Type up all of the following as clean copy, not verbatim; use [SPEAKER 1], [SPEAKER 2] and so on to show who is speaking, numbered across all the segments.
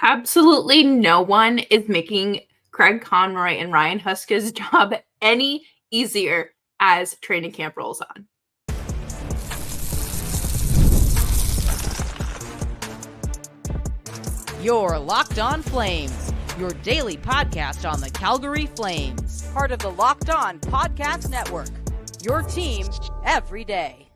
[SPEAKER 1] Absolutely no one is making Craig Conroy and Ryan Huska's job any easier as training camp rolls on.
[SPEAKER 2] You're Locked On Flames, your daily podcast on the Calgary Flames. Part of the Locked On Podcast Network, your team every day.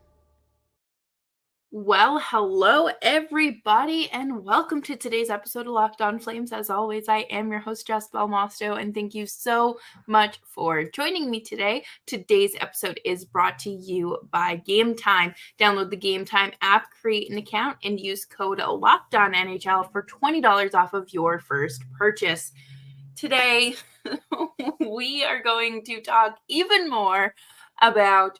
[SPEAKER 1] Well, hello everybody, and welcome to today's episode of Locked On Flames. As always, I am your host, Jess Belmosto, and thank you so much for joining me today. Today's episode is brought to you by Game Time. Download the Game Time app, create an account, and use code LOCKEDONNHL for $20 off of your first purchase. Today, we are going to talk even more about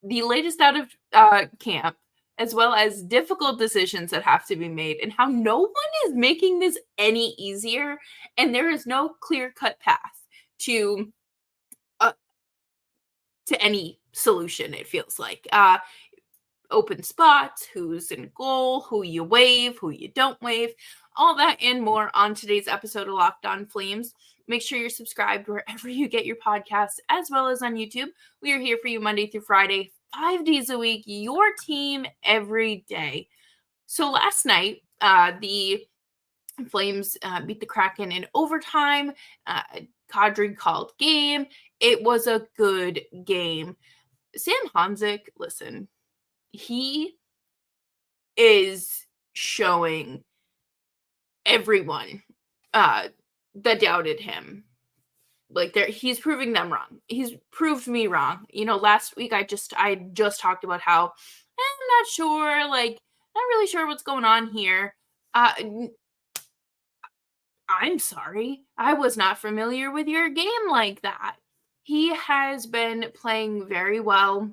[SPEAKER 1] the latest out of camp, as well as difficult decisions that have to be made and how no one is making this any easier. And there is no clear-cut path to any solution, it feels like. Open spots, who's in goal, who you waive, who you don't waive, all that and more on today's episode of Locked On Flames. Make sure you're subscribed wherever you get your podcasts, as well as on YouTube. We are here for you Monday through Friday, 5 days a week, your team every day. So last night, the Flames beat the Kraken in overtime. Kadri called game. It was a good game. Sam Honzek, listen, he is showing everyone that doubted him, like, he's proving them wrong. He's proved me wrong. You know, last week I just talked about how I'm not sure, like, not really sure what's going on here. I'm sorry, I was not familiar with your game like that. He has been playing very well.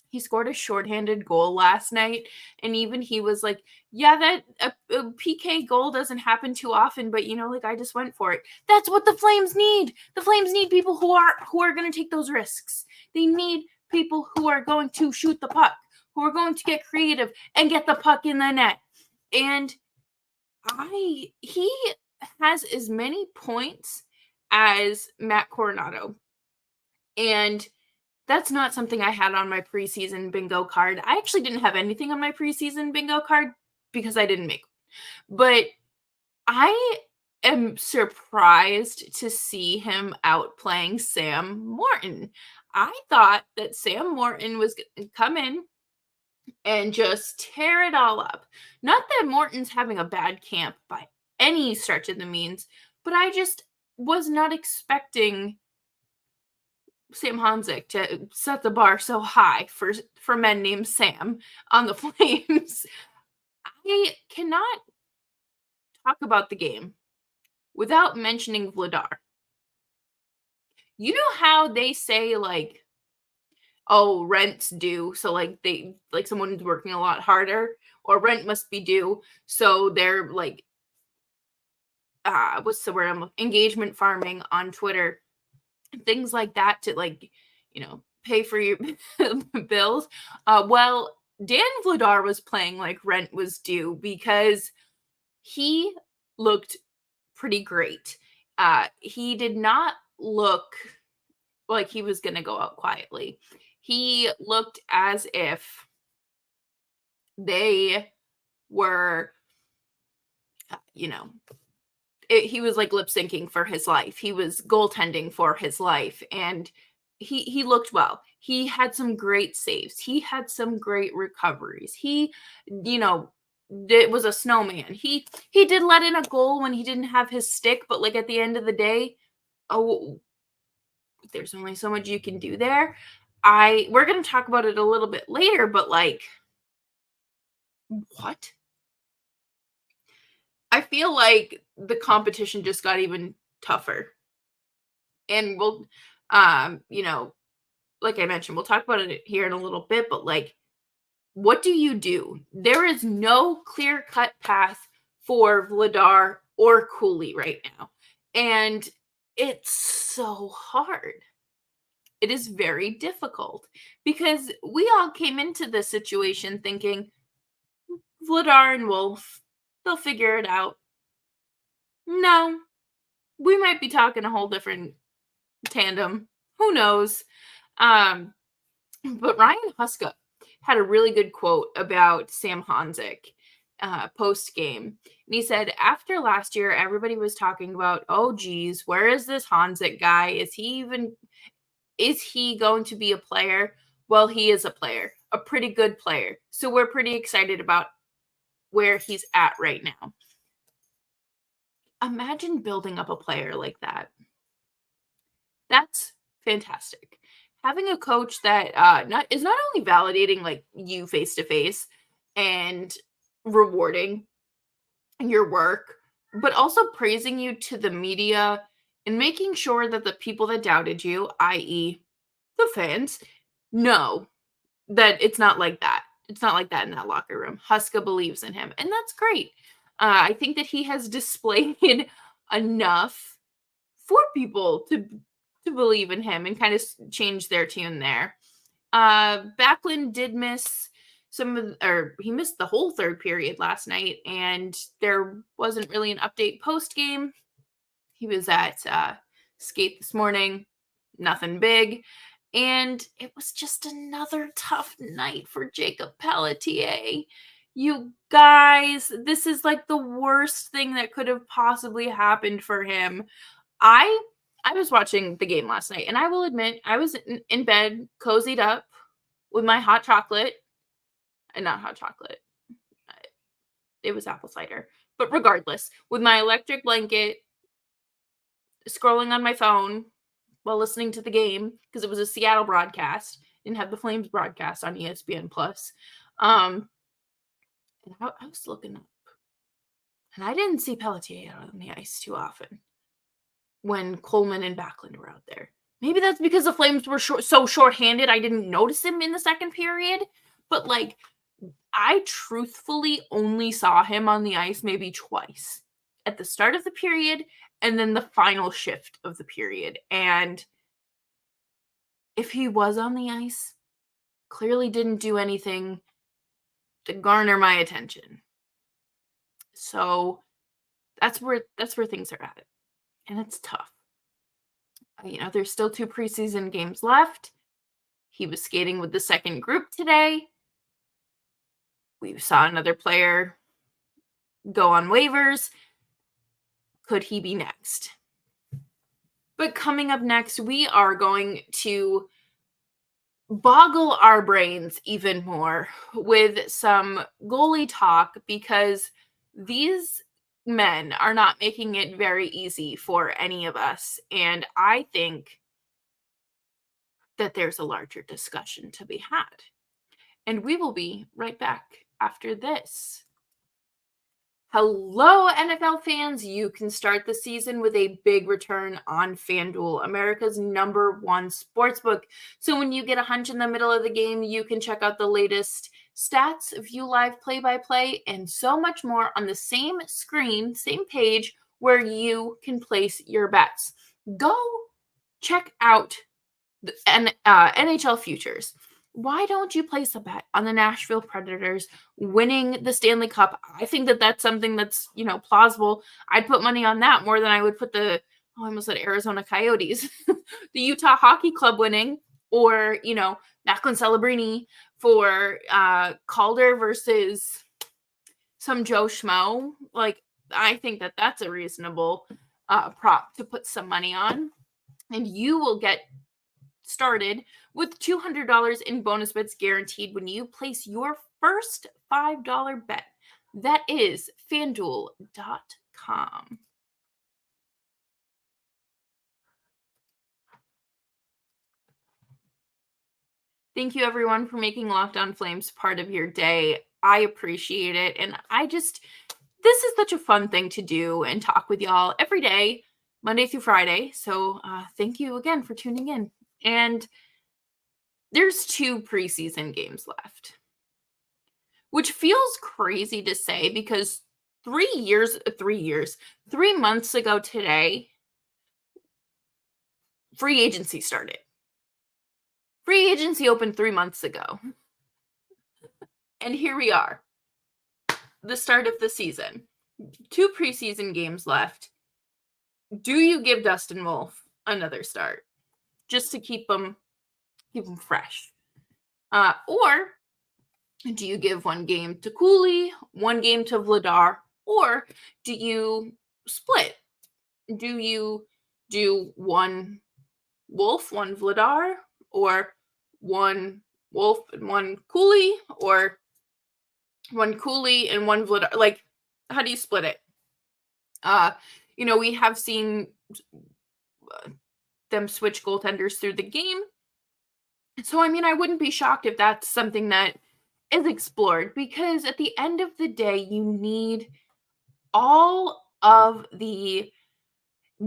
[SPEAKER 1] He scored a shorthanded goal last night, and even he was like, yeah, that a PK goal doesn't happen too often, but, you know, like, I just went for it. That's what the Flames need. The Flames need people who are going to take those risks. They need people who are going to shoot the puck, who are going to get creative and get the puck in the net. And he has as many points as Matt Coronato. And that's not something I had on my preseason bingo card. I actually didn't have anything on my preseason bingo card because I didn't make one. But I am surprised to see him outplaying Sam Morton. I thought that Sam Morton was going to come in and just tear it all up. Not that Morton's having a bad camp by any stretch of the means, but I just was not expecting Sam Honzek to set the bar so high for men named Sam on the Flames. I cannot talk about the game without mentioning Vladar. You know how they say, like, oh, rent's due, so, like, someone's working a lot harder, or rent must be due, so they're, like, what's the word? Engagement farming on Twitter. Things like that to, like, you know, pay for your bills. Well, Dan Vladar was playing like rent was due because he looked pretty great. He did not look like he was going to go out quietly. He looked as if they were, you know, he was like lip syncing for his life. He was goaltending for his life, and he looked well. He had some great saves. He had some great recoveries. He, you know, was a snowman. He did let in a goal when he didn't have his stick, but, like, at the end of the day, oh, there's only so much you can do there. We're going to talk about it a little bit later, but, like, what? I feel like the competition just got even tougher. And we'll, you know, like I mentioned, we'll talk about it here in a little bit, but, like, what do you do? There is no clear-cut path for Vladar or Cooley right now. And it's so hard. It is very difficult because we all came into this situation thinking Vladar and Wolf, they'll figure it out. No, we might be talking a whole different tandem. Who knows? Um, but Ryan Huska had a really good quote about Sam Honzek post game. And he said, after last year, everybody was talking about, oh, geez, where is this Honzek guy? Is he going to be a player? Well, he is a player, a pretty good player. So we're pretty excited about where he's at right now. Imagine building up a player like that. That's fantastic. Having a coach that is not only validating like you face to face and rewarding your work, but also praising you to the media and making sure that the people that doubted you, i.e., the fans, know that it's not like that. It's not like that in that locker room. Huska believes in him, and that's great. I think that he has displayed enough for people to believe in him and kind of change their tune there. Backlund did miss he missed the whole third period last night, and there wasn't really an update post game. He was at skate this morning, nothing big. And it was just another tough night for Jacob Pelletier. You guys, this is like the worst thing that could have possibly happened for him. I was watching the game last night, and I will admit I was in bed, cozied up with my hot chocolate, and not hot chocolate. It was apple cider. But regardless, with my electric blanket, scrolling on my phone while listening to the game because it was a Seattle broadcast. Didn't have the Flames broadcast on ESPN Plus. And I was looking up, and I didn't see Pelletier out on the ice too often when Coleman and Backlund were out there. Maybe that's because the Flames were so shorthanded I didn't notice him in the second period. But like, I truthfully only saw him on the ice maybe twice. At the start of the period and then the final shift of the period. And if he was on the ice, clearly didn't do anything to garner my attention. So that's where things are at. And it's tough. There's still 2 preseason games left. He was skating with the second group today. We saw another player go on waivers. Could he be next? But coming up next, we are going to boggle our brains even more with some goalie talk because these men are not making it very easy for any of us. And I think that there's a larger discussion to be had. And we will be right back after this. Hello, NFL fans. You can start the season with a big return on FanDuel, America's #1 sportsbook. So when you get a hunch in the middle of the game, you can check out the latest stats, view live play-by-play, and so much more on the same screen, same page where you can place your bets. Go check out the NHL futures. Why don't you place a bet on the Nashville Predators winning the Stanley Cup? I think that that's something that's, plausible. I'd put money on that more than I would put I almost said Arizona Coyotes, the Utah Hockey Club winning, or, Macklin Celebrini for Calder versus some Joe Schmo. Like, I think that that's a reasonable prop to put some money on. And you will get started with $200 in bonus bets guaranteed when you place your first $5 bet. That is FanDuel.com. Thank you, everyone, for making Locked On Flames part of your day. I appreciate it. And this is such a fun thing to do and talk with y'all every day, Monday through Friday. So thank you again for tuning in. And there's 2 preseason games left, which feels crazy to say because 3 months ago today, free agency started. Free agency opened 3 months ago. And here we are, the start of the season. 2 preseason games left. do you give Dustin Wolf another start just to keep him fresh? Or do you give one game to Cooley, one game to Vladar, or do you split? Do you do one Wolf, one Vladar, or one Wolf and one Cooley, or one Cooley and one Vladar? Like, how do you split it? We have seen them switch goaltenders through the game. So, I mean, I wouldn't be shocked if that's something that is explored, because at the end of the day, you need all of the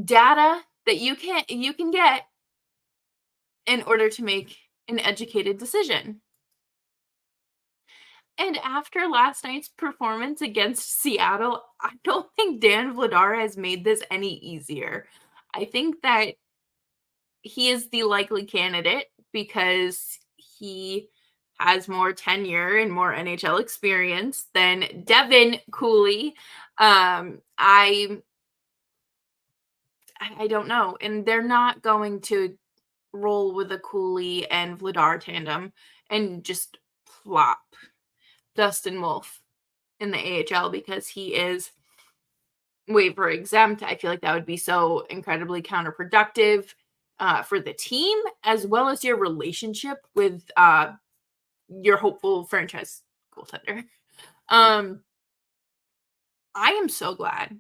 [SPEAKER 1] data that you can get in order to make an educated decision. And after last night's performance against Seattle, I don't think Dan Vladar has made this any easier. I think that he is the likely candidate because he has more tenure and more NHL experience than Devin Cooley. I don't know. And they're not going to roll with a Cooley and Vladar tandem and just plop Dustin Wolf in the AHL because he is waiver exempt. I feel like that would be so incredibly counterproductive for the team, as well as your relationship with your hopeful franchise goaltender. I am so glad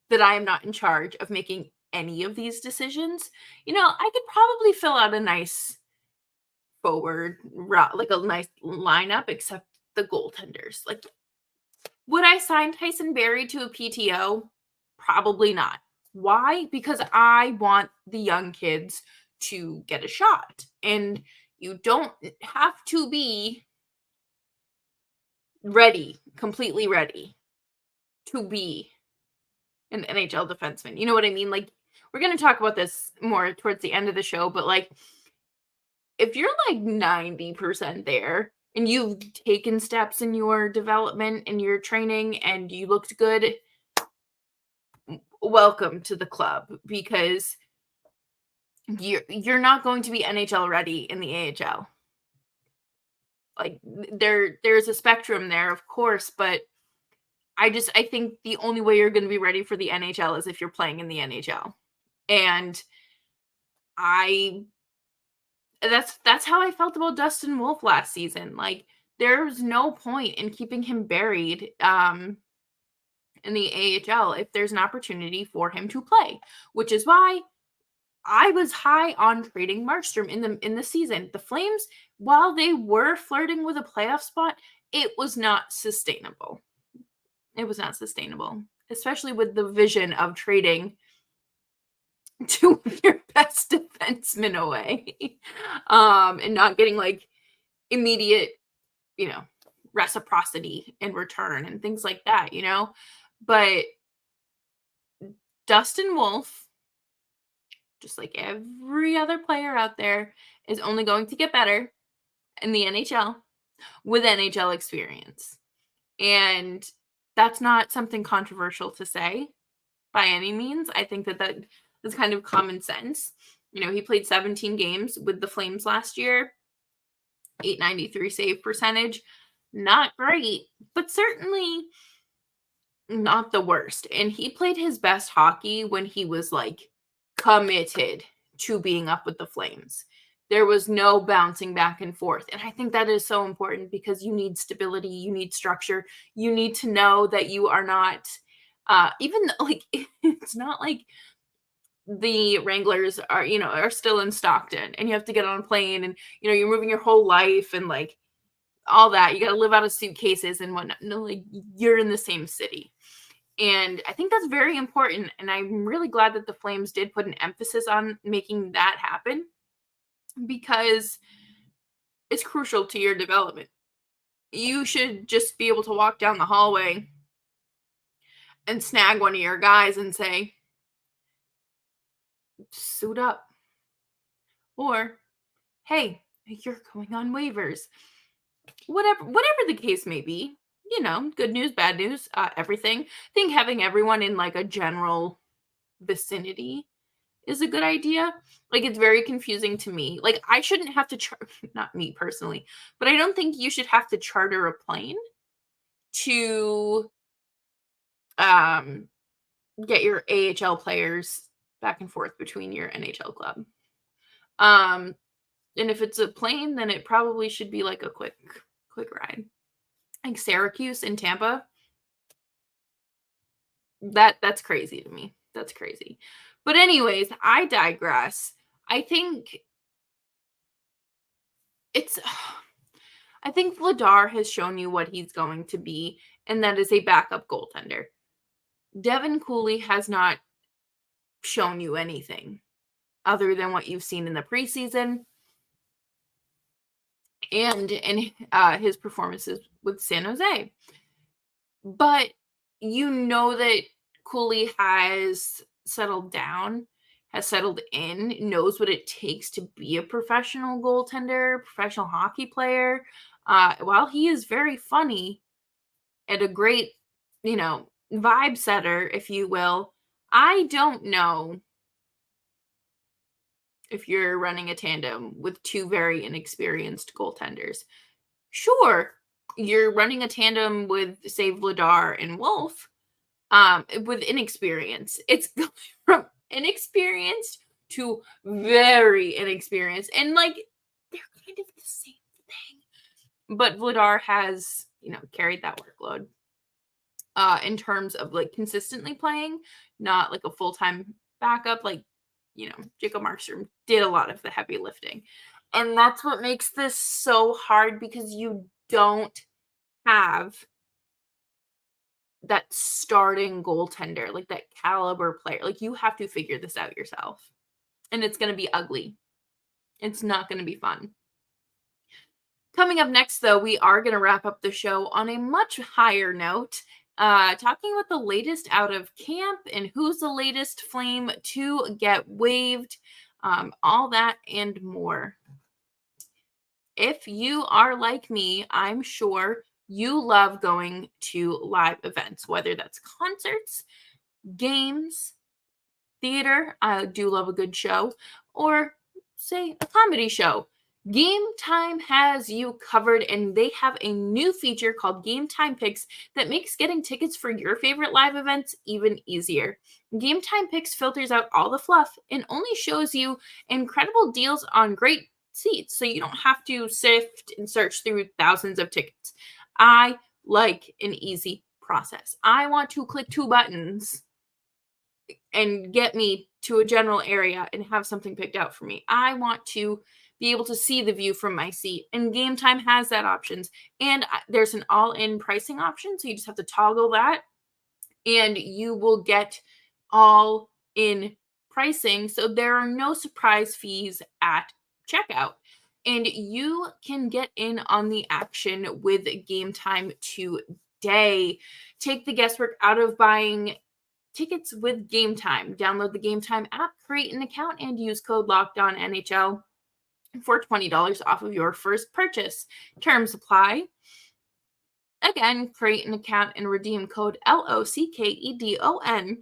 [SPEAKER 1] that I am not in charge of making any of these decisions. I could probably fill out a nice forward route, like a nice lineup, except the goaltenders. Like, would I sign Tyson Barrie to a PTO? Probably not. Why? Because I want the young kids to get a shot. And you don't have to be ready, completely ready to be an NHL defenseman. You know what I mean? Like, we're going to talk about this more towards the end of the show, but like, if you're like 90% there and you've taken steps in your development and your training and you looked good, welcome to the club, because you're not going to be NHL ready in the AHL. Like, there's a spectrum there, of course, but I think the only way you're going to be ready for the NHL is if you're playing in the NHL. And that's how I felt about Dustin Wolf last season. Like, there's no point in keeping him buried in the AHL if there's an opportunity for him to play, which is why I was high on trading Markstrom in the season. The Flames, while they were flirting with a playoff spot, it was not sustainable. It was not sustainable, especially with the vision of trading two of your best defensemen away, and not getting like immediate, reciprocity in return and things like that, But Dustin Wolf, just like every other player out there, is only going to get better in the NHL with NHL experience. And that's not something controversial to say by any means. I think that is kind of common sense. He played 17 games with the Flames last year, .893 save percentage. Not great, but certainly not the worst. And he played his best hockey when he was like committed to being up with the Flames. There was no bouncing back and forth. And I think that is so important because you need stability, you need structure, you need to know that you are not, even like, it's not like the Wranglers are still in Stockton and you have to get on a plane and, you're moving your whole life and like all that. You got to live out of suitcases and whatnot. No, like, you're in the same city. And I think that's very important. And I'm really glad that the Flames did put an emphasis on making that happen, because it's crucial to your development. You should just be able to walk down the hallway and snag one of your guys and say, suit up. Or, hey, you're going on waivers. Whatever the case may be, good news, bad news, everything. I think having everyone in like a general vicinity is a good idea. Like, it's very confusing to me. Like, I shouldn't have to not me personally, but I don't think you should have to charter a plane to get your AHL players back and forth between your NHL club. And if it's a plane, then it probably should be like a quick ride. Like Syracuse and Tampa. That's crazy to me. That's crazy. But anyways, I digress. I think Vladar has shown you what he's going to be, and that is a backup goaltender. Devin Cooley has not shown you anything other than what you've seen in the preseason and in his performances with San Jose. But you know that Cooley has settled down, has settled in, knows what it takes to be a professional goaltender, professional hockey player. While he is very funny and a great, vibe setter, if you will, I don't know if you're running a tandem with two very inexperienced goaltenders. Sure, you're running a tandem with, say, Vladar and Wolf, with inexperience. It's going from inexperienced to very inexperienced. And, like, they're kind of the same thing. But Vladar has, carried that workload in terms of, like, consistently playing, not like a full-time backup. Like, Jacob Markstrom did a lot of the heavy lifting. And that's what makes this so hard, because you don't have that starting goaltender, like that caliber player. Like, you have to figure this out yourself. And it's going to be ugly. It's not going to be fun. Coming up next, though, we are going to wrap up the show on a much higher note, talking about the latest out of camp and who's the latest Flame to get waived, all that and more. If you are like me, I'm sure you love going to live events, whether that's concerts, games, theater. I do love a good show, or say a comedy show. Game Time has you covered, and they have a new feature called Game Time Picks that makes getting tickets for your favorite live events even easier. Game Time Picks filters out all the fluff and only shows you incredible deals on great seats, so you don't have to sift and search through thousands of tickets. I like an easy process. I want to click 2 buttons and get me to a general area and have something picked out for me. I want to be able to see the view from my seat, and Game Time has that options. And there's an all-in pricing option, so you just have to toggle that, and you will get all-in pricing, so there are no surprise fees at checkout. And you can get in on the action with Game Time today. Take the guesswork out of buying tickets with Game Time. Download the Game Time app, create an account, and use code LOCKEDONNHL for $20 off of your first purchase. Terms apply. Again, create an account and redeem code LOCKEDON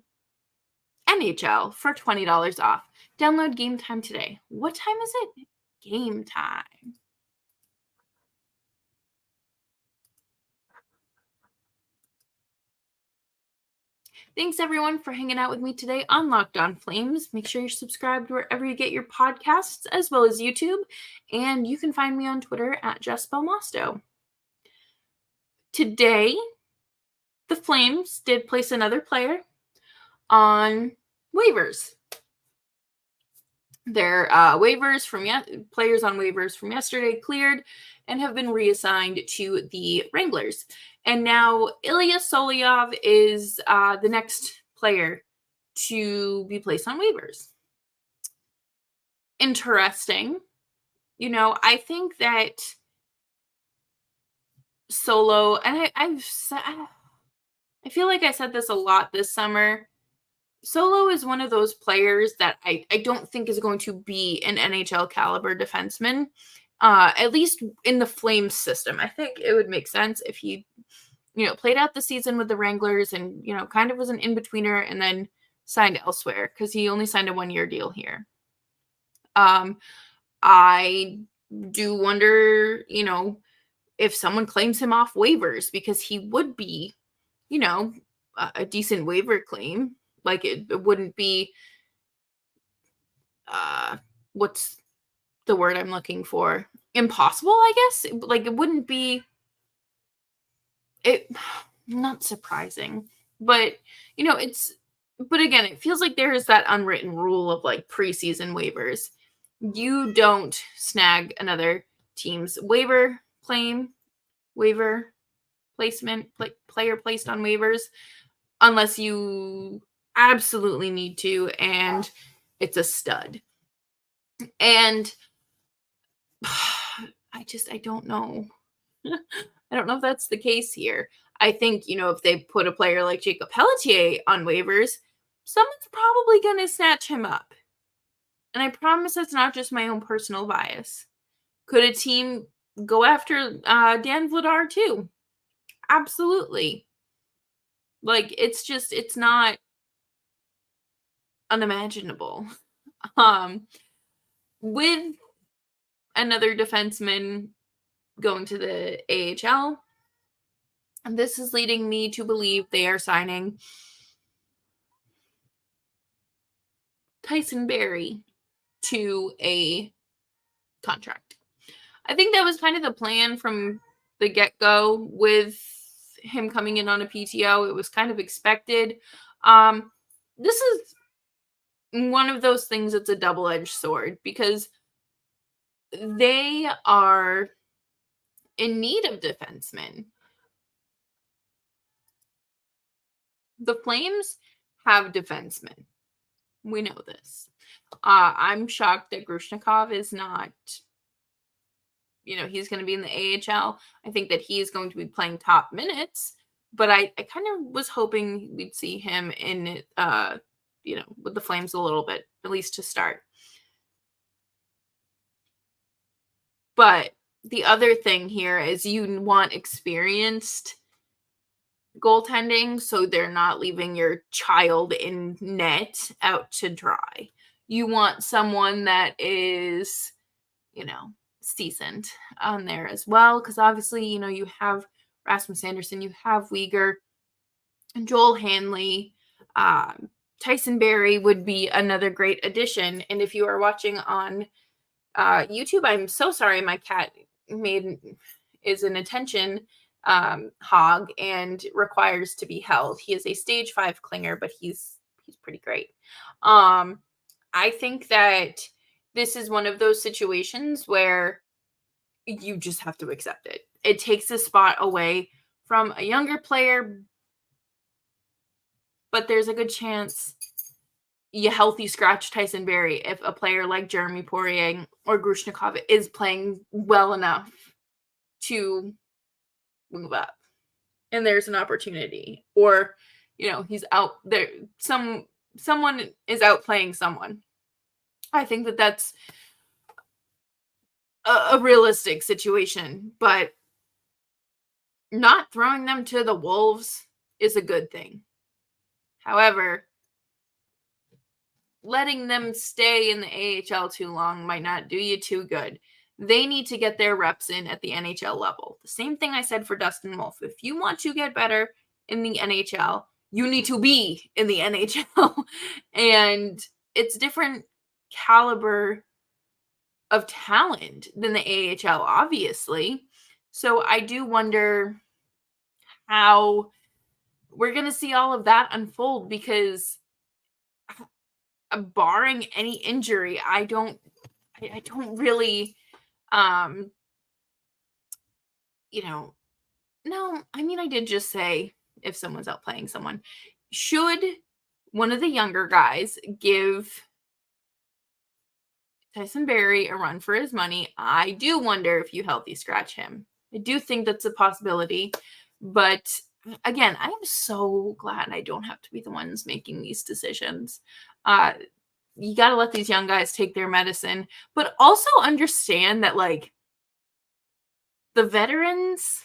[SPEAKER 1] NHL for $20 off. Download Game Time today. What time is it? Game time. Thanks, everyone, for hanging out with me today on Locked On Flames. Make sure you're subscribed wherever you get your podcasts, as well as YouTube. And you can find me on Twitter at Jess Belmosto. Today, the Flames did place another player on waivers. Their players on waivers from yesterday cleared and have been reassigned to the Wranglers. And now Ilya Solyov is the next player to be placed on waivers. Interesting. I think that Solo, and I feel like I said this a lot this summer, Solo is one of those players that I don't think is going to be an NHL caliber defenseman, at least in the Flames system. I think it would make sense if he, played out the season with the Wranglers and, kind of was an in-betweener and then signed elsewhere because he only signed a 1-year deal here. I do wonder, if someone claims him off waivers, because he would be, a decent waiver claim. Like it wouldn't be, what's the word I'm looking for? Impossible, I guess. Like it wouldn't be not surprising, but but again, it feels like there is that unwritten rule of like preseason waivers. You don't snag another team's waiver placement, player placed on waivers, unless you absolutely need to and it's a stud. And I don't know. I don't know if that's the case here. I think, if they put a player like Jacob Pelletier on waivers, someone's probably going to snatch him up. And I promise that's not just my own personal bias. Could a team go after Dan Vladar too? Absolutely. Like, it's not unimaginable. With another defenseman going to the AHL, and this is leading me to believe they are signing Tyson Barrie to a contract. I think that was kind of the plan from the get-go with him coming in on a PTO. It was kind of expected. This is one of those things that's a double-edged sword because they are in need of defensemen. The Flames have defensemen. We know this. I'm shocked that Grushnikov is not, he's going to be in the AHL. I think that he is going to be playing top minutes, but I kind of was hoping we'd see him in, with the Flames a little bit, at least to start. But the other thing here is you want experienced goaltending, so they're not leaving your child in net out to dry. You want someone that is, seasoned on there as well, because obviously, you have Rasmus Anderson, you have Weegar, and Joel Hanley. Tyson Barrie would be another great addition. And if you are watching on YouTube, I'm so sorry, my cat is an attention hog and requires to be held. He is a stage 5 clinger, but he's pretty great. I think that this is one of those situations where you just have to accept it. It takes a spot away from a younger player, but there's a good chance you healthy scratch Tyson Barrie if a player like Jeremy Poirier or Grushnikov is playing well enough to move up. And there's an opportunity. Or, he's out there. Someone is outplaying someone. I think that that's a realistic situation, but not throwing them to the wolves is a good thing. However, letting them stay in the AHL too long might not do you too good. They need to get their reps in at the NHL level. The same thing I said for Dustin Wolf. If you want to get better in the NHL, you need to be in the NHL. And it's different caliber of talent than the AHL, obviously. So I do wonder how we're going to see all of that unfold, because barring any injury, I don't really, no, I mean, I did just say if someone's outplaying someone. Should one of the younger guys give Tyson Barrie a run for his money, I do wonder if you healthy scratch him. I do think that's a possibility, but again, I am so glad I don't have to be the ones making these decisions. You got to let these young guys take their medicine, but also understand that, like, the veterans,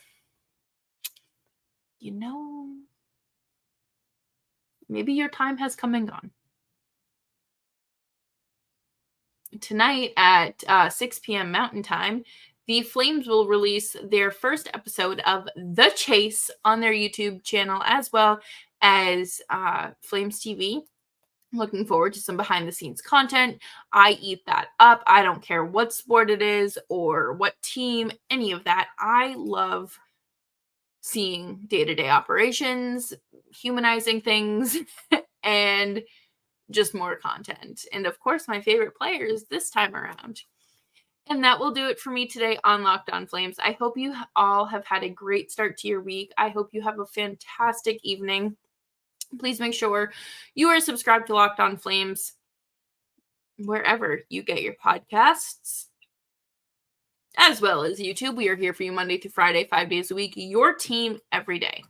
[SPEAKER 1] maybe your time has come and gone. Tonight at 6 p.m. Mountain Time, the Flames will release their first episode of The Chase on their YouTube channel, as well as Flames TV. Looking forward to some behind the scenes content. I eat that up. I don't care what sport it is or what team, any of that. I love seeing day-to-day operations, humanizing things, and just more content. And of course, my favorite players this time around. And that will do it for me today on Locked On Flames. I hope you all have had a great start to your week. I hope you have a fantastic evening. Please make sure you are subscribed to Locked On Flames wherever you get your podcasts, as well as YouTube. We are here for you Monday through Friday, 5 days a week, your team every day.